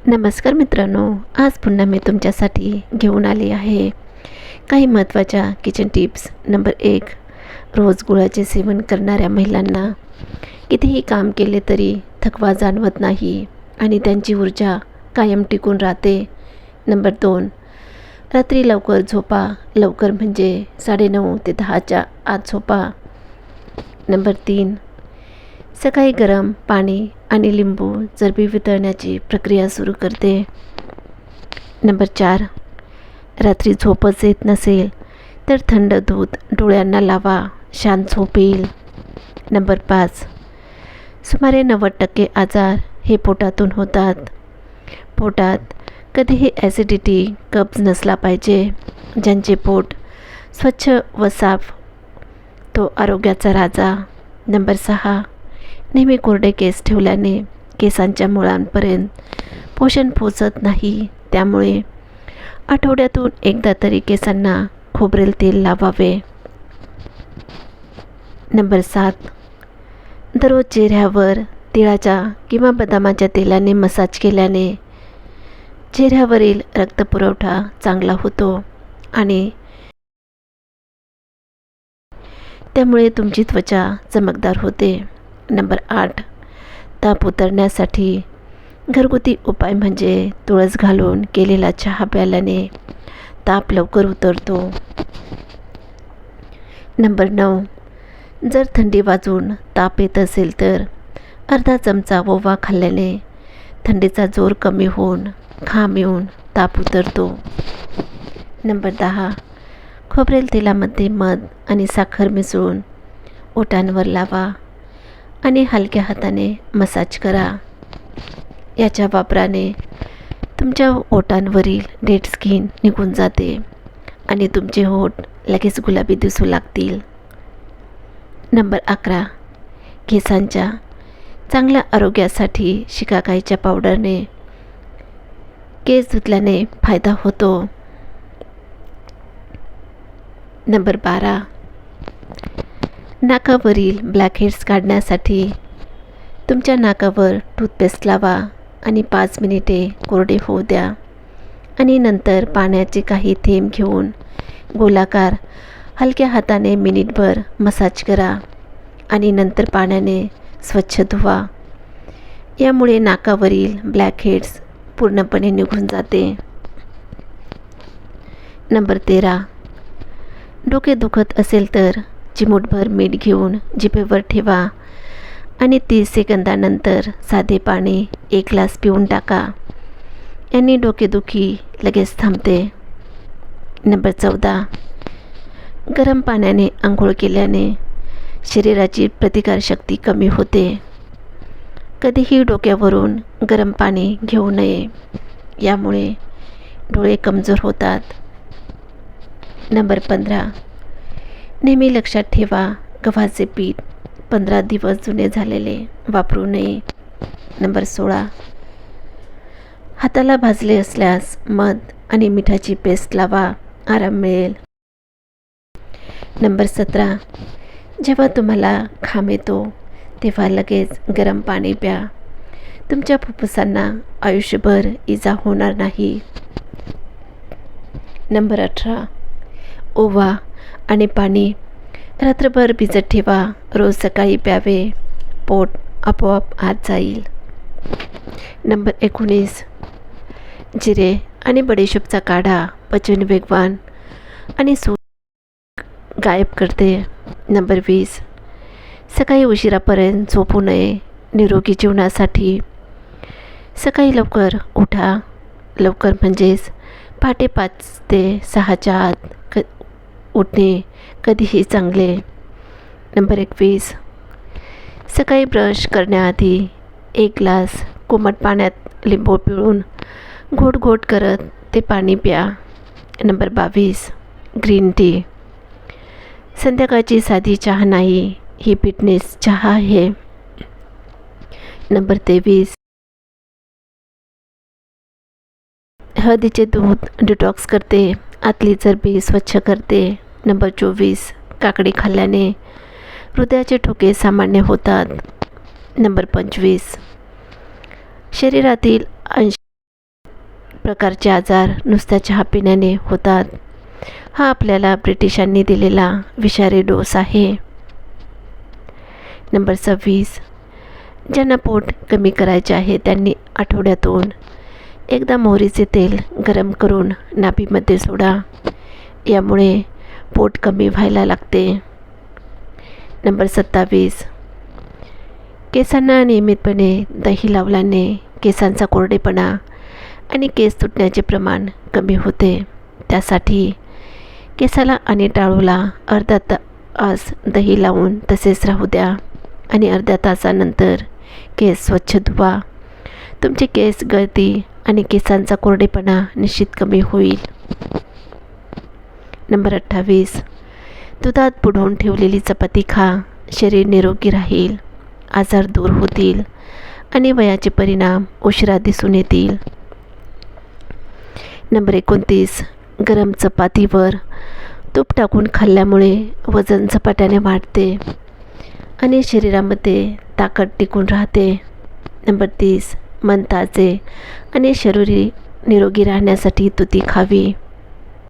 नमस्कार मित्रांनो, आज पुन्हा मी तुमच्यासाठी घेऊन आली आहे काही महत्त्वाच्या किचन टिप्स. नंबर 1, रोज गुळाचे सेवन करणाऱ्या महिलांना कितीही काम केले तरी थकवा जाणवत नाही आणि त्यांची ऊर्जा कायम टिकून राहते. नंबर 2, रात्री लवकर झोपा. लवकर म्हणजे 9:30 ते 10च्या आत झोपा. नंबर 3, सकाळी गरम पाणी आणि लिंबू चरबी वितळण्याची प्रक्रिया सुरू करते. नंबर 4, रात्री झोपच येत नसेल तर थंड दूध डोळ्यांना लावा, शांत झोप येईल. नंबर 5, सुमारे 90% आजार हे पोटातून होतात. पोटात कधीही ॲसिडिटी, कब्ज नसला पाहिजे. ज्यांचे पोट स्वच्छ व साफ तो आरोग्याचा राजा. नंबर 6, नेहमी कोरडे केस ठेवल्याने केसांच्या मुळांपर्यंत पोषण पोचत नाही. त्यामुळे आठवड्यातून एकदा तरी केसांना खोबरेल तेल लावावे. नंबर 7, दररोज चेहऱ्यावर तिळाच्या किंवा बदामाच्या तेलाने मसाज केल्याने चेहऱ्यावरील रक्तपुरवठा चांगला होतो आणि त्यामुळे तुमची त्वचा चमकदार होते. नंबर 8, ताप उतरण्यासाठी घरगुती उपाय म्हणजे तुळस घालून केलेला चहा प्यायल्याने ताप लवकर उतरतो. नंबर 9, जर थंडी वाजून ताप येत असेल तर अर्धा चमचा ओवा खाल्ल्याने थंडीचा जोर कमी होऊन घाम येऊन ताप उतरतो. नंबर 10, खोबरेल तेलामध्ये मध आणि साखर मिसळून ओठांवर लावा आणि हलक्या हाताने मसाज करा. याच्या वापराने तुमच्या ओठांवरील डेड स्किन निघून जाते आणि तुमचे ओठ लगेच गुलाबी दिसू लागतील. नंबर 11, केसांच्या चांगल्या आरोग्यासाठी शिकाकाईच्या पावडरने केस धुतल्याने फायदा होतो. नंबर 12, नाकावरील ब्लॅकहेड्स काढण्यासाठी तुमच्या नाकावर टूथपेस्ट लावा आणि 5 मिनिटे कोरडे होऊ द्या आणि नंतर पाण्याचे काही थेंब घेऊन गोलाकार हलक्या हाताने मिनिटभर मसाज करा आणि नंतर पाण्याने स्वच्छ धुवा. यामुळे नाकावरील ब्लॅकहेड्स पूर्णपणे निघून जाते. नंबर 13, डोके दुखत असेल तर चिमूटभर मीठ घेऊन जिभेवर ठेवा आणि 30 सेकंदानंतर साधे पाणी 1 ग्लास पिऊन टाका. यांनी डोकेदुखी लगेच थांबते. नंबर 14, गरम पाण्याने आंघोळ केल्याने शरीराची प्रतिकारशक्ती कमी होते. कधीही डोक्यावरून गरम पाणी घेऊ नये, यामुळे डोळे कमजोर होतात. नंबर 15, नेहमी लक्षात ठेवा, गव्हाचे पीठ 15 दिवस जुने झालेले वापरू नये. नंबर 16, हाताला भाजले असल्यास मध आणि मिठाची पेस्ट लावा, आराम मिळेल. नंबर 17, जेव्हा तुम्हाला घाम येतो तेव्हा लगेच गरम पाणी प्या. तुमच्या फुफ्फुसांना आयुष्यभर इजा होणार नाही. नंबर 18, ओवा आणि पाणी रात्रभर भिजत ठेवा. रोज सकाळी प्यावे. पोट आपोआप आत जाईल. नंबर 19, जिरे आणि बडीशेपचा काढा पचन वेगवान आणि गायब करते. नंबर 20, सकाळी उशिरापर्यंत झोपू नये. निरोगी जीवनासाठी सकाळी लवकर उठा. लवकर म्हणजेच पहाटे 5 ते 6च्या आत उठणे कधीही चांगले. नंबर 21, सकाळी ब्रश करण्याआधी 1 ग्लास कोमट पाण्यात लिंबू पिळून घोट घोट करत ते पाणी प्या. नंबर 22, ग्रीन टी संध्याकाळची साधी चहा नाही, ही फिटनेस चहा आहे. नंबर 23, हळदीचे दूध डिटॉक्स करते, आतली चरबी स्वच्छ करते. नंबर 24, काकडी खाल्ल्याने हृदयाचे ठोके सामान्य होतात. नंबर 25, शरीरातील प्रकारचे आजार नुसत्या चहा पिण्याने होतात. हा आपल्याला ब्रिटिशांनी दिलेला विषारी डोस आहे. नंबर 26, ज्यांना पोट कमी करायचे आहे त्यांनी आठवड्यातून एकदा मोहरीचे तेल गरम करून नाभीमध्ये सोडा. यामुळे पोट कमी व्हायला लागते. नंबर 27, केसांना नियमितपणे दही लावल्याने केसांचा कोरडेपणा आणि केस तुटण्याचे प्रमाण कमी होते. त्यासाठी केसाला आणि टाळूला अर्धा तास दही लावून तसेच राहू द्या आणि अर्ध्या तासानंतर केस स्वच्छ धुवा. तुमचे केस गळती आणि केसांचा कोरडेपणा निश्चित कमी होईल. नंबर 28, दुधात बुडवून ठेवलेली चपाती खा. शरीर निरोगी राहील, आजार दूर होतील आणि वयाचे परिणाम उशिरा दिसून येतील. नंबर 29, गरम चपातीवर तूप टाकून खाल्ल्यामुळे वजन झपाट्याने वाढते आणि शरीरामध्ये ताकद टिकून राहते. नंबर 30, मन ताजे आणि शरीर निरोगी राहण्यासाठी तुती खावी.